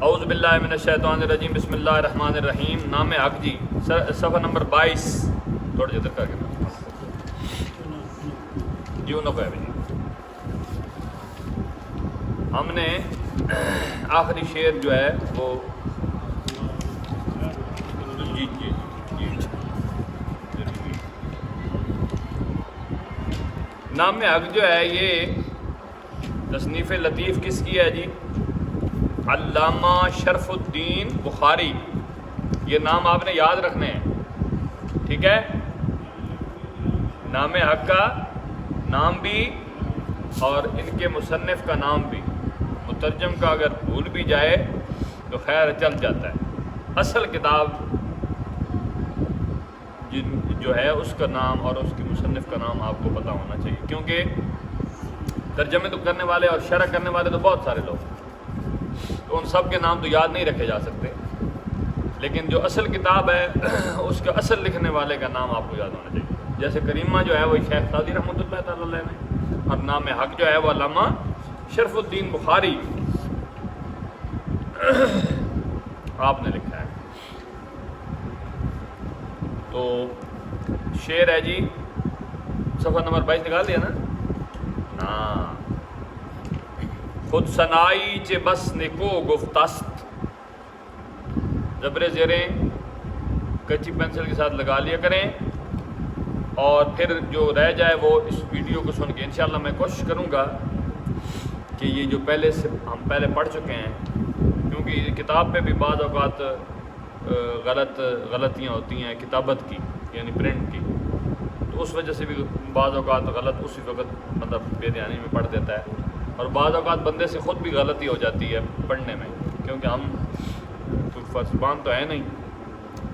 اعوذ باللہ من الشیطان الرجیم بسم اللہ الرحمن الرحیم. نام حق جی صفحہ نمبر 22 تھوڑا ادھر کر کے جی انہوں کو ہے. ہم نے آخری شعر جو ہے وہ جی جی جی نام حق جو ہے یہ تصنیف لطیف کس کی ہے جی؟ علامہ شرف الدین بخاری. یہ نام آپ نے یاد رکھنے ہیں, ٹھیک ہے؟ نام حق کا نام بھی اور ان کے مصنف کا نام بھی. مترجم کا اگر بھول بھی جائے تو خیر چل جاتا ہے. اصل کتاب جو ہے اس کا نام اور اس کی مصنف کا نام آپ کو پتہ ہونا چاہیے, کیونکہ ترجمے تو کرنے والے اور شرح کرنے والے تو بہت سارے لوگ, تو ان سب کے نام تو یاد نہیں رکھے جا سکتے. لیکن جو اصل کتاب ہے اس کا اصل لکھنے والے کا نام آپ کو یاد ہونا چاہیے. جیسے کریمہ جو ہے وہ شیخ سعدی رحمۃ اللہ تعالی علیہ نے, اور نام حق جو ہے وہ علامہ شرف الدین بخاری آپ نے لکھا ہے. تو شعر ہے جی صفحہ نمبر 22 نکال دیا نا. ہاں, خود سنائی چے بس نکو گفتست. زبر زیریں کچی پینسل کے ساتھ لگا لیا کریں, اور پھر جو رہ جائے وہ اس ویڈیو کو سن کے انشاءاللہ میں کوشش کروں گا کہ یہ جو پہلے سے ہم پہلے پڑھ چکے ہیں, کیونکہ کتاب پہ بھی بعض اوقات غلطیاں ہوتی ہیں کتابت کی یعنی پرنٹ کی, تو اس وجہ سے بھی بعض اوقات غلط اسی وقت مطلب بے دھیانی میں پڑھ دیتا ہے, اور بعض اوقات بندے سے خود بھی غلطی ہو جاتی ہے پڑھنے میں, کیونکہ ہم زبان تو ہے نہیں,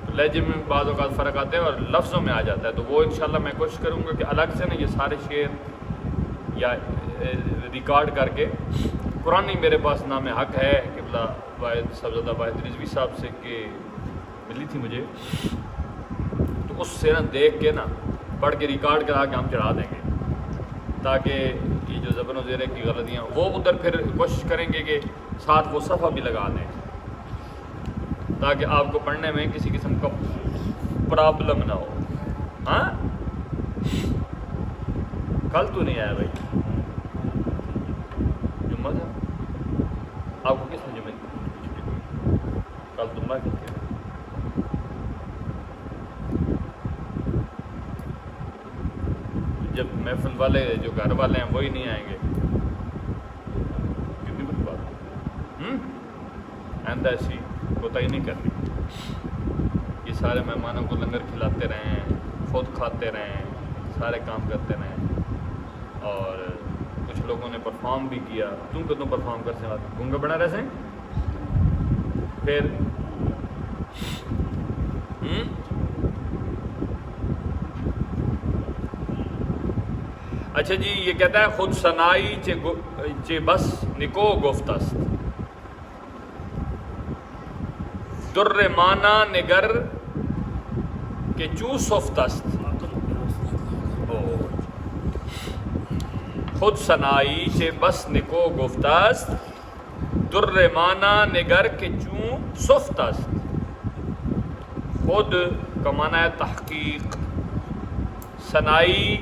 تو لہجے میں بعض اوقات فرق آتے ہیں اور لفظوں میں آ جاتا ہے. تو وہ انشاءاللہ میں کوشش کروں گا کہ الگ سے نا یہ سارے شعر یا ریکارڈ کر کے, قرآن میرے پاس نام حق ہے قبلہ واحد صاحبزادہ واحد رضوی صاحب سے کہ ملی تھی مجھے, تو اس سے نا دیکھ کے نا پڑھ کے ریکارڈ کرا کے ہم چڑھا دیں گے, تاکہ یہ جو زبر و زیرے کی غلطیاں وہ ادھر پھر کوشش کریں گے کہ ساتھ وہ صفحہ بھی لگا دیں, تاکہ آپ کو پڑھنے میں کسی قسم کا پرابلم نہ ہو. ہاں کل تو نہیں آیا بھائی جمعہ تھا, آپ کو کس نے جمعہ کل جمعہ کس کے جب محفل والے جو گھر والے ہیں وہی نہیں آئیں گے, کتنی بڑی بات آئندہ ایسی کوتاہی نہیں کرنی. یہ سارے مہمانوں کو لنگر کھلاتے رہیں, خود کھاتے رہیں, سارے کام کرتے رہیں, اور کچھ لوگوں نے پرفارم بھی کیا. تم کتوں پرفارم کر سے گونگا بنا رہے ہیں پھر اچھا جی. یہ کہتا ہے خود سنائی چے بس نکو گفتست, در مانا نگر کے چو سفتست. خود سنائی چے بس نکو گفتست, در مانا نگر کے چوں سفتست. خود کا معنی ہے تحقیق, سنائی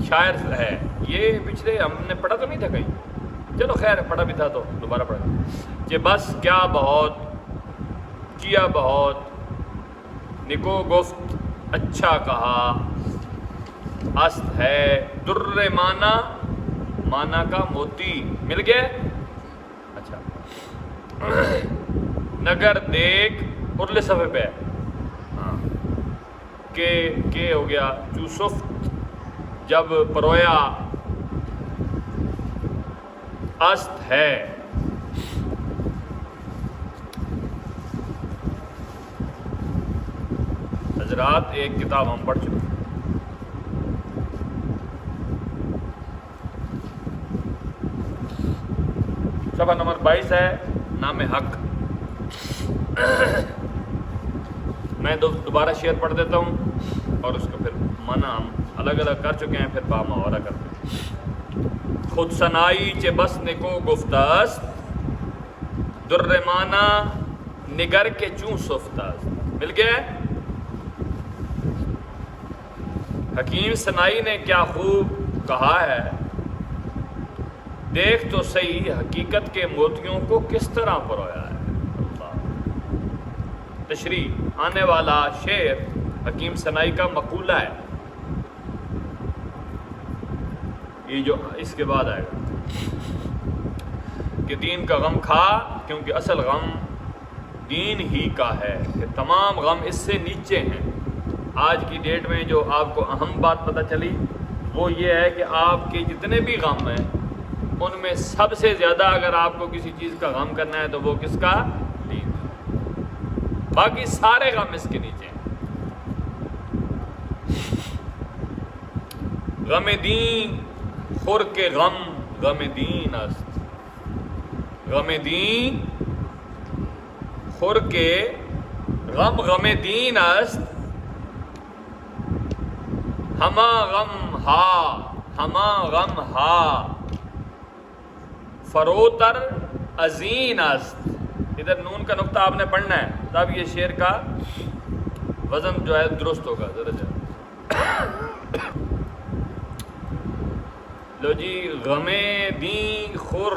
شاعر ہے. یہ پچھلے ہم نے پڑھا تو نہیں تھا کہیں, چلو خیر پڑھا بھی تھا تو دوبارہ پڑھا. کہ بس کیا بہت, کیا بہت, نکو گفت اچھا کہا, است ہے, در مانا مانا کا موتی مل گئے. اچھا نگر دیکھ ارلے صفحے پہ ہاں کہ ہو گیا چوسف جب پرویا, است ہے. حضرات ایک کتاب ہم پڑھ چکے ہیں, صفحہ نمبر 22 ہے نام حق. میں دوبارہ شعر پڑھ دیتا ہوں اور اس کو پھر معنی ہم الگ الگ کر چکے ہیں, پھر با محاورہ کرتے ہیں. خود سنائی چے بس نکو گفتست, در مانا نگر کے چوں سفتاز. مل گیا ہے؟ حکیم سنائی نے کیا خوب کہا ہے، دیکھ تو صحیح حقیقت کے موتیوں کو کس طرح پرویا ہے. تشریح آنے والا شعر حکیم سنائی کا مقولہ ہے، یہ جو اس کے بعد آئے گا کہ دین کا غم کھا کیونکہ اصل غم دین ہی کا ہے، کہ تمام غم اس سے نیچے ہیں. آج کی ڈیٹ میں جو آپ کو اہم بات پتہ چلی وہ یہ ہے کہ آپ کے جتنے بھی غم ہیں ان میں سب سے زیادہ اگر آپ کو کسی چیز کا غم کرنا ہے تو وہ کس کا؟ دین. باقی سارے غم اس کے نیچے ہیں. غم دین خور کے غم غم دین است. غم دین خور کے غم غم دین است. ہما غم غم ہا فروتر ازین است. ادھر نون کا نقطہ آپ نے پڑھنا ہے تب یہ شعر کا وزن جو ہے درست ہوگا. لو جی، غم دین خور،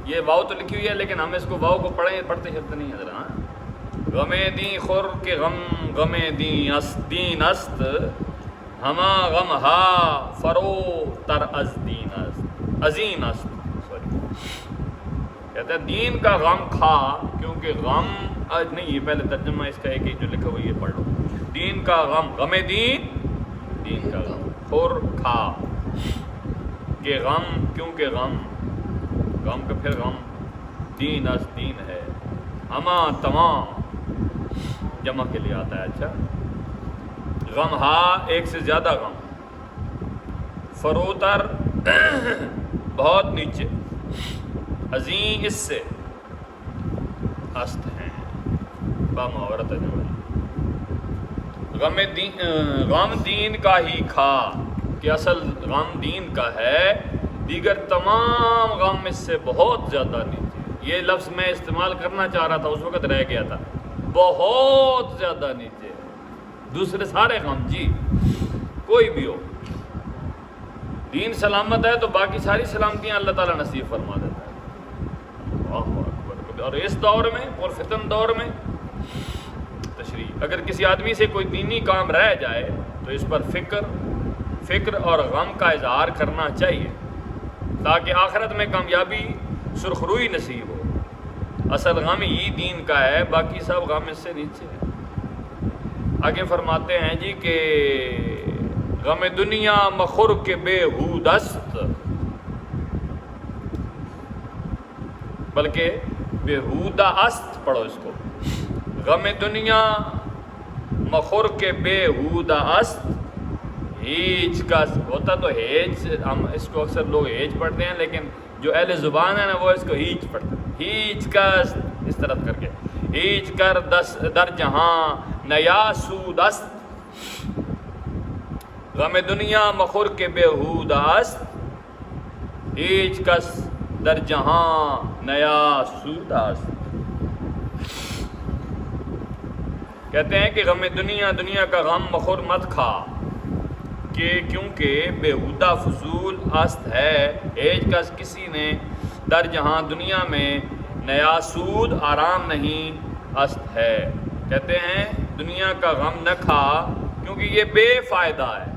یہ واو تو لکھی ہوئی ہے لیکن ہم اس کو واو کو پڑھتے شبد نہیں ہے ذرا. غم دین خور کے غم غم دین است. ہما غم ہا فرو تر از دین است ازین است. کہتا ہے دین کا غم کھا کیونکہ غم آج نہیں، یہ پہلے ترجمہ اس کا ایک ہی جو لکھا ہوا یہ پڑھ لو. دین کا غم غم دین کا غم خور کھا کہ غم کیونکہ غم کا پھر غم دین از دین ہے. ہما تمام جمع کے لیے آتا ہے. اچھا، غم ہا ایک سے زیادہ غم، فروتر بہت نیچے، عظیم اس سے، است ہیں بامعورت غم دین کا ہی کھا کہ اصل غم دین کا ہے، دیگر تمام غم اس سے بہت زیادہ نیچے. یہ لفظ میں استعمال کرنا چاہ رہا تھا اس وقت رہ گیا تھا. بہت زیادہ نیچے دوسرے سارے غم. جی کوئی بھی ہو، دین سلامت ہے تو باقی ساری سلامتیاں اللہ تعالیٰ نصیب فرما دیتا ہے. اور اس دور میں اور فتن دور میں تشریح، اگر کسی آدمی سے کوئی دینی کام رہ جائے تو اس پر فکر اور غم کا اظہار کرنا چاہیے تاکہ آخرت میں کامیابی سرخروئی نصیب ہو. اصل غم ہی دین کا ہے، باقی سب غم اس سے نیچے ہے. آگے فرماتے ہیں جی کہ غم دنیا مخور کے بے ہود است، بلکہ بے ہودہ است پڑھو اس کو. غم دنیا مخور کے بے ہودہ است. ہیج کا ہوتا تو ہیج، ہم اس کو اکثر لوگ ہیج پڑھتے ہیں لیکن جو اہل زبان ہے نا وہ اس کو ہیج پڑھتے ہیں. ہیج کا اس طرح کر کے ہیج کر در جہاں نیا سود است. غم دنیا مخور کے بے ہود است. ہیچ کس در جہاں نیا سود است. کہتے ہیں کہ غم دنیا کا غم مخور مت کھا کہ کیونکہ بےہودہ فضول است ہے. ہیچ کس کسی نے در جہاں دنیا میں نیا سود آرام نہیں است ہے. کہتے ہیں دنیا کا غم نہ کھا کیونکہ یہ بے فائدہ ہے.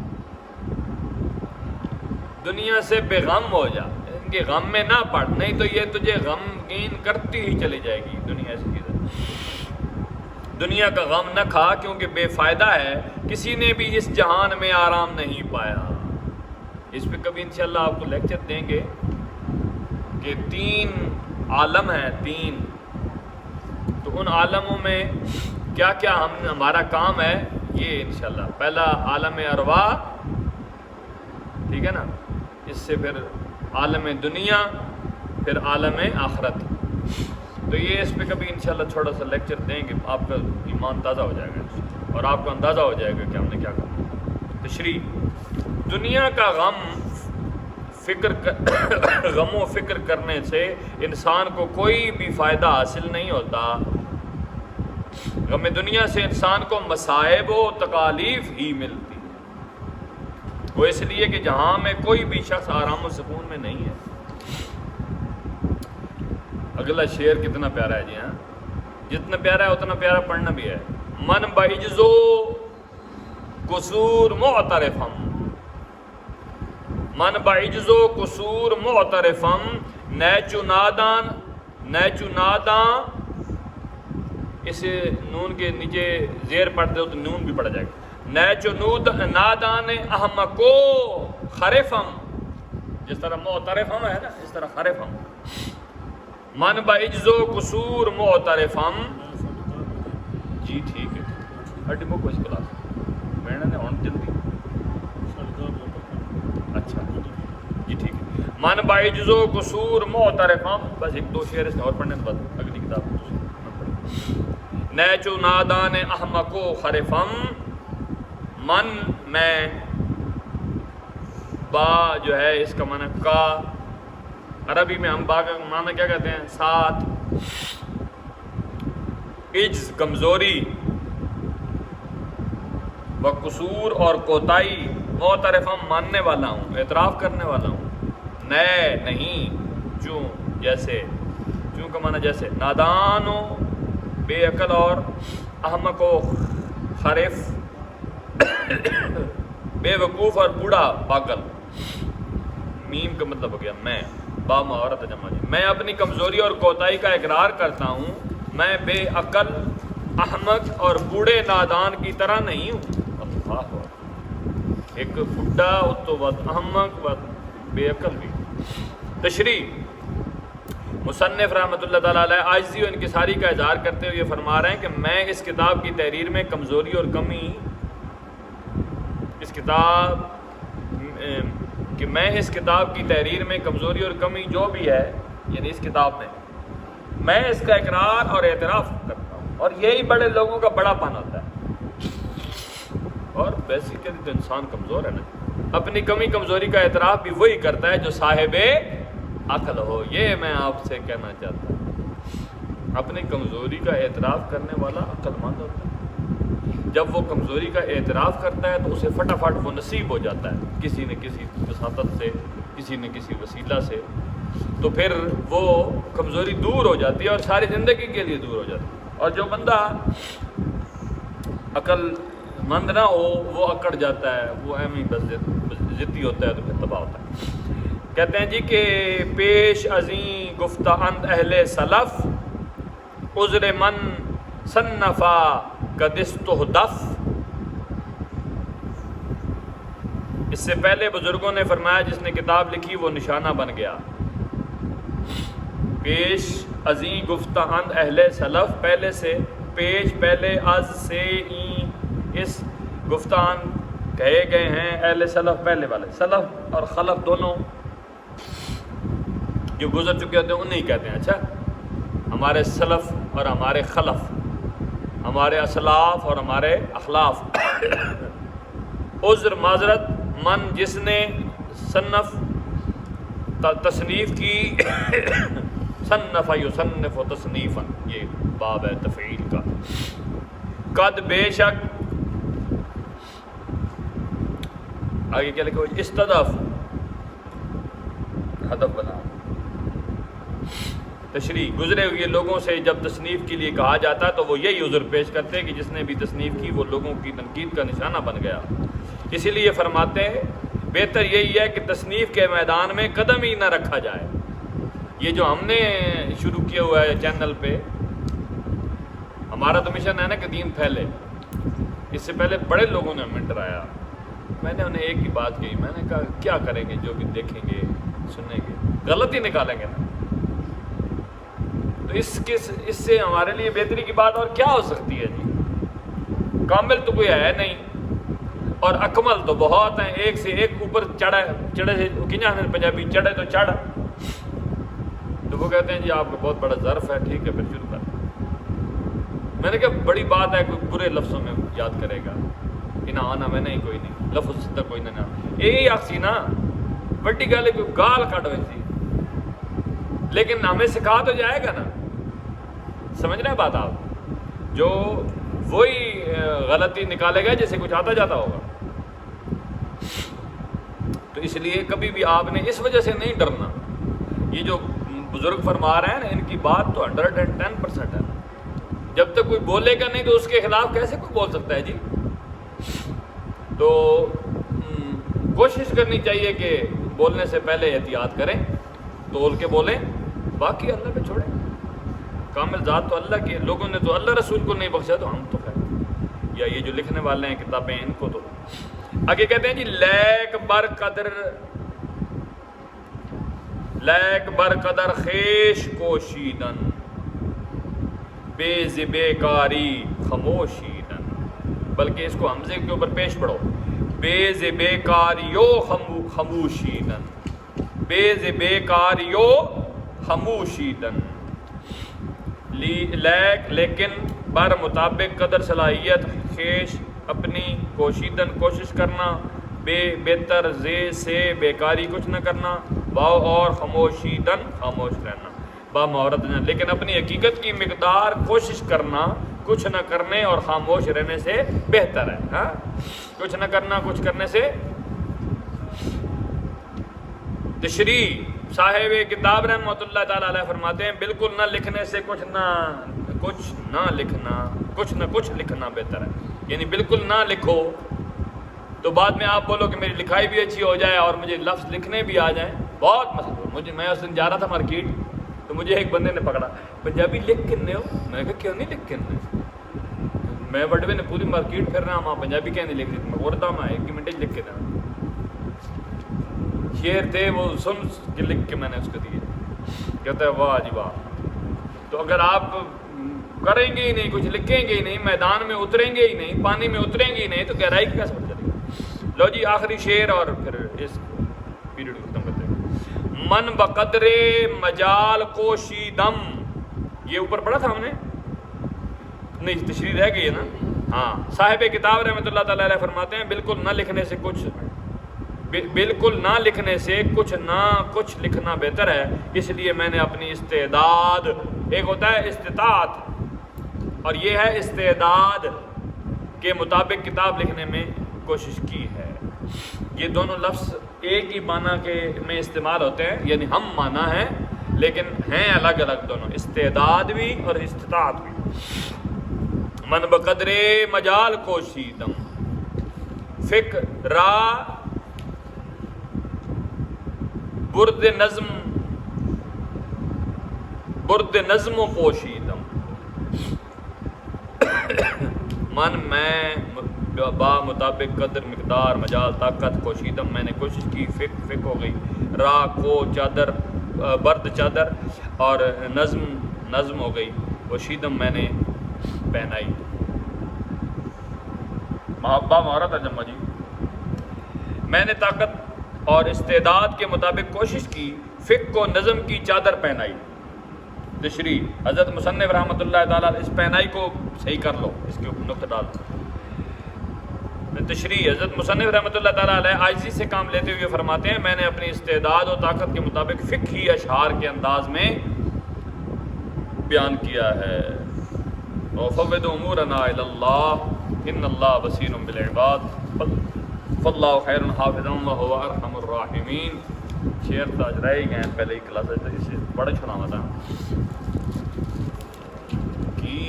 دنیا سے بے غم ہو جا، ان کے غم میں نہ پڑ، نہیں تو یہ تجھے غمگین کرتی ہی چلی جائے گی. دنیا کا غم نہ کھا کیونکہ بے فائدہ ہے، کسی نے بھی اس جہان میں آرام نہیں پایا. اس پہ کبھی انشاءاللہ آپ کو لیکچر دیں گے کہ 3 عالم ہیں، 3. تو ان عالموں میں کیا کیا ہمارا کام ہے یہ انشاءاللہ. پہلا عالم ارواح، ٹھیک ہے نا، اس سے پھر عالم دنیا، پھر عالم آخرت. تو یہ اس پہ کبھی انشاءاللہ تھوڑا سا لیکچر دیں گے، آپ کا ایمان تازہ ہو جائے گا اور آپ کو اندازہ ہو جائے گا کہ ہم نے کیا کرنا. تشریح: دنیا کا غم غم و فکر کرنے سے انسان کو کوئی بھی فائدہ حاصل نہیں ہوتا. غم دنیا سے انسان کو مصائب و تکالیف ہی ملتی ہے. وہ اس لیے کہ جہاں میں کوئی بھی شخص آرام و سکون میں نہیں ہے. اگلا شعر کتنا پیارا ہے جی. ہاں جتنا پیارا ہے اتنا پیارا پڑھنا بھی ہے. من بعجزو قصور معترفم، من بعجزو قصور معترفم، نیچو نادان اس نون کے نیچے زیر پڑھتے ہو تو نون بھی پڑھ جائے گا. نیچو نادان احمقو خرفم، جس طرح معترفم ہے نا اس طرح خرفم. من بعجزو قصور معترفم. جی ٹھیک ہے ہڈی مو کوئی کلاس میں نے ہون جلدی. اچھا جی ٹھیک ہے. من بعجزو قصور معترفم. بس ایک دو شعر اس نے اور پڑھنے کے بعد اگلی کتاب. نیچو نادان احمقو خرفم، من میں با جو ہے اس کا معنی کا، عربی میں ہم با کا معنی کیا کہتے ہیں؟ ساتھ. عجز کمزوری، و قصور اور کوتاہی، معترفم ماننے والا ہوں، اعتراف کرنے والا ہوں. نئے نہیں، چوں جیسے، چوں کا معنی جیسے، نادان ہو بے عقل اور احمق و خرف بے وقوف اور بوڑھا پاگل. میم کا مطلب ہو گیا میں، با معورت جمع. میں اپنی کمزوری اور کوتاہی کا اقرار کرتا ہوں. میں بے عقل، احمق اور بوڑھے نادان کی طرح نہیں ہوں. ایک بڈھا تو بد احمق و بے عقل بھی. تشریح مصنف رحمۃ اللہ تعالیٰ علیہ عاجزی و انکساری کا اظہار کرتے ہوئے یہ فرما رہے ہیں کہ میں اس کتاب کی تحریر میں کمزوری اور کمی، اس کتاب کی تحریر میں کمزوری اور کمی جو بھی ہے، یعنی اس کتاب میں اس کا اقرار اور اعتراف کرتا ہوں. اور یہی بڑے لوگوں کا بڑا پن ہوتا ہے. اور بیسیکلی تو انسان کمزور ہے نا. اپنی کمی کمزوری کا اعتراف بھی وہی کرتا ہے جو صاحب عقل ہو. یہ میں آپ سے کہنا چاہتا ہوں، اپنی کمزوری کا اعتراف کرنے والا عقل مند ہوتا ہے. جب وہ کمزوری کا اعتراف کرتا ہے تو اسے فٹافٹ وہ نصیب ہو جاتا ہے کسی نہ کسی وساطت سے، کسی نہ کسی وسیلہ سے. تو پھر وہ کمزوری دور ہو جاتی ہے اور ساری زندگی کے لیے دور ہو جاتی ہے. اور جو بندہ عقل مند نہ ہو وہ اکڑ جاتا ہے، وہ ایم ہی بس ضدی ہوتا ہے تو پھر تباہ ہوتا ہے. کہتے ہیں جی کہ پیش ازیں گفتہ اند اہل سلف، عذر من صنفا قدستہدف. اس سے پہلے بزرگوں نے فرمایا جس نے کتاب لکھی وہ نشانہ بن گیا. پیش ازیں گفتہ اند اہل سلف، پہلے سے پیش، پہلے از سے این، اس گفتان کہے گئے ہیں اہل سلف پہلے والے. سلف اور خلف دونوں جو گزر چکے ہوتے ہیں انہیں کہتے ہیں. اچھا ہمارے سلف اور ہمارے خلف، ہمارے اسلاف اور ہمارے اخلاف. عذر معذرت، من جس نے صنف تصنیف کی، صنف یصنف و تصنیفا، یہ باب ہے تفعیل کا. قد بے شک، آگے کیا لکھو، استدف ہدف بنا. تشریح گزرے ہوئے لوگوں سے جب تصنیف کے لیے کہا جاتا ہے تو وہ یہی عذر پیش کرتے کہ جس نے بھی تصنیف کی وہ لوگوں کی تنقید کا نشانہ بن گیا. اسی لیے فرماتے ہیں بہتر یہی ہے کہ تصنیف کے میدان میں قدم ہی نہ رکھا جائے. یہ جو ہم نے شروع کیا ہوا ہے چینل پہ، ہمارا تو مشن ہے نا کہ دین پھیلے. اس سے پہلے بڑے لوگوں نے ہمیں ڈرایا. میں نے انہیں ایک ہی بات کہی، میں نے کہا کیا کریں گے، جو بھی دیکھیں گے سنیں گے غلط ہی نکالیں گے نا. تو اس سے ہمارے لیے بہتری کی بات اور کیا ہو سکتی ہے جی. کامل تو کوئی ہے نہیں اور اکمل تو بہت ہیں، ایک سے ایک اوپر چڑھے سے کنیا پنجابی چڑھے تو چڑھ. تو وہ کہتے ہیں جی آپ کا بہت بڑا ظرف ہے، ٹھیک ہے پھر شروع کر. میں نے کہا بڑی بات ہے، کوئی برے لفظوں میں یاد کرے گا. آنا میں نہیں، کوئی نہیں لفظ سیدھا کوئی نہ. یہی آخسی نا بڑی گل کوئی گال کٹ ہوئی تھی، لیکن ہمیں سکھا تو جائے گا نا، سمجھ رہے ہیں بات آپ؟ جو وہی غلطی نکالے گا جیسے کچھ آتا جاتا ہوگا. تو اس لیے کبھی بھی آپ نے اس وجہ سے نہیں ڈرنا. یہ جو بزرگ فرما رہے ہیں نا، ان کی بات تو 110% ہے. جب تک کوئی بولے گا نہیں تو اس کے خلاف کیسے کوئی بول سکتا ہے جی؟ تو کوشش کرنی چاہیے کہ بولنے سے پہلے احتیاط کریں، تول کے بولیں، باقی اللہ پہ چھوڑیں. کامل ذات تو اللہ کی ہے. لوگوں نے تو اللہ رسول کو نہیں بخشا، تو ہم تو خیر، یا یہ جو لکھنے والے ہیں کتابیں ان کو تو. آگے کہتے ہیں جی لیک بر قدر خیش کوشیدن بے زبے کاری خموشیدن، بلکہ اس کو حمزے کے اوپر پیش پڑھو، بے زبے کاریو خموشیدن، بے زبے کاریو خموشیدن. لیکن بر مطابق قدر صلاحیت، خیش اپنی، کوشیدن کوشش کرنا، بہتر زے سے بیکاری کچھ نہ کرنا، واو اور خموشیدن خاموش رہنا، با مہارت نہ، لیکن اپنی حقیقت کی مقدار کوشش کرنا کچھ نہ کرنے اور خاموش رہنے سے بہتر ہے. ہاں، کچھ نہ کرنا کچھ کرنے سے. تشریح صاحب کتاب رحمۃ اللہ تعالی علیہ فرماتے ہیں بالکل نہ لکھنے سے کچھ نہ لکھنا بہتر ہے. یعنی بالکل نہ لکھو تو بعد میں آپ بولو کہ میری لکھائی بھی اچھی ہو جائے اور مجھے لفظ لکھنے بھی آ جائیں. بہت مسئلہ. میں اس دن جا رہا تھا مارکیٹ، تو مجھے ایک بندے نے پکڑا، پنجابی لکھ کنے ہو؟ میں کہا کیوں نہیں لکھ کنے، میں بڑے نے پوری مارکیٹ پھر رہا ہوں، پنجابی کیا نہیں لکھ دی. میں بولتا ہوں میں 1 منٹ لکھ کے دینا. شعر تھے وہ سن کے لکھ کے میں نے اس کو دیے. کہتا ہے واہ جی واہ. تو اگر آپ کریں گے ہی نہیں، کچھ لکھیں گے ہی نہیں، میدان میں اتریں گے ہی نہیں، پانی میں اتریں گے ہی نہیں، تو گہرائی کی کیسے پتہ چلے گی؟ لو جی آخری شعر اور پھر اس پیریڈ کو ختم کرتے ہیں. من بقدر مجال کوشیدم، یہ اوپر پڑھا تھا ہم نے، نہیں تشریح رہ گئی ہے نا. ہاں، صاحب کتاب رحمۃ اللہ تعالی علیہ فرماتے ہیں بالکل نہ لکھنے سے کچھ لکھنا بہتر ہے. اس لیے میں نے اپنی استعداد، ایک ہوتا ہے استطاعت اور یہ ہے استعداد، کے مطابق کتاب لکھنے میں کوشش کی ہے. یہ دونوں لفظ ایک ہی معنی کے میں استعمال ہوتے ہیں، یعنی ہم معنی ہیں لیکن ہیں الگ الگ دونوں، استعداد بھی اور استطاعت بھی. من بقدر مجال کوشیدم، فکر را برد نظم و پوشیدم. من میں با مطابق قدر مقدار مجال طاقت کوشیدم میں نے کوشش کی، فک ہو گئی، را کو چادر برد چادر اور نظم ہو گئی، پوشیدم میں نے پہنائی. محبہ مہارت ترجمہ جی. میں نے طاقت اور استعداد کے مطابق کوشش کی، فک کو نظم کی چادر پہنائی. تشریح حضرت مصنف رحمۃ اللہ تعالیٰ اس پہنائی کو صحیح کر لو، اس کے اوپر نقطہ ڈال. تشریح حضرت مصنف رحمۃ اللہ تعالیٰ علیہ عاجزی سے کام لیتے ہوئے فرماتے ہیں میں نے اپنی استعداد و طاقت کے مطابق فقہی اشعار کے انداز میں بیان کیا ہے. وَفَوِّضُ أُمُورَنَا إِلَى اللَّهِ إِنَّ اللَّهَ بَصِيرٌ بِالْعِبَادِ فَاللَّهُ خَيْرٌ حَافِظًا وَهُوَ أَرْحَمُ الرَّاحِمِينَ. شعر تو آج رہ ہی گئے ہیں، پہلے ہی کلاس سے پڑھ چھڑا تھا. کی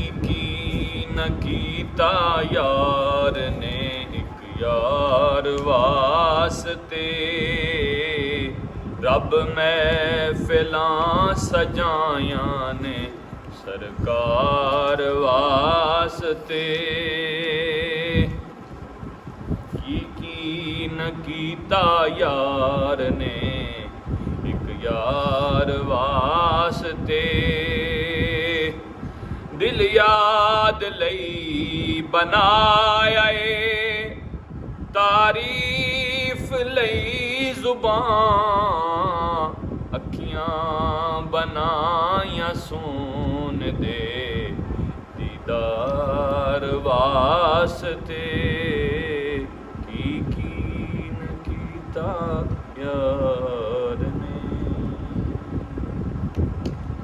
نہ کیتا یار نے ایک یار واسطے، رب محفلاں سجایاں نے سرکار واسطے. کی نہ کیتا یار نے ایک یار واسطے، دل یاد لئی بنایا اے تعریف لئی زبان، اکھیاں بنایا سون دے دیدار واسطے. کی نہ کیتا یار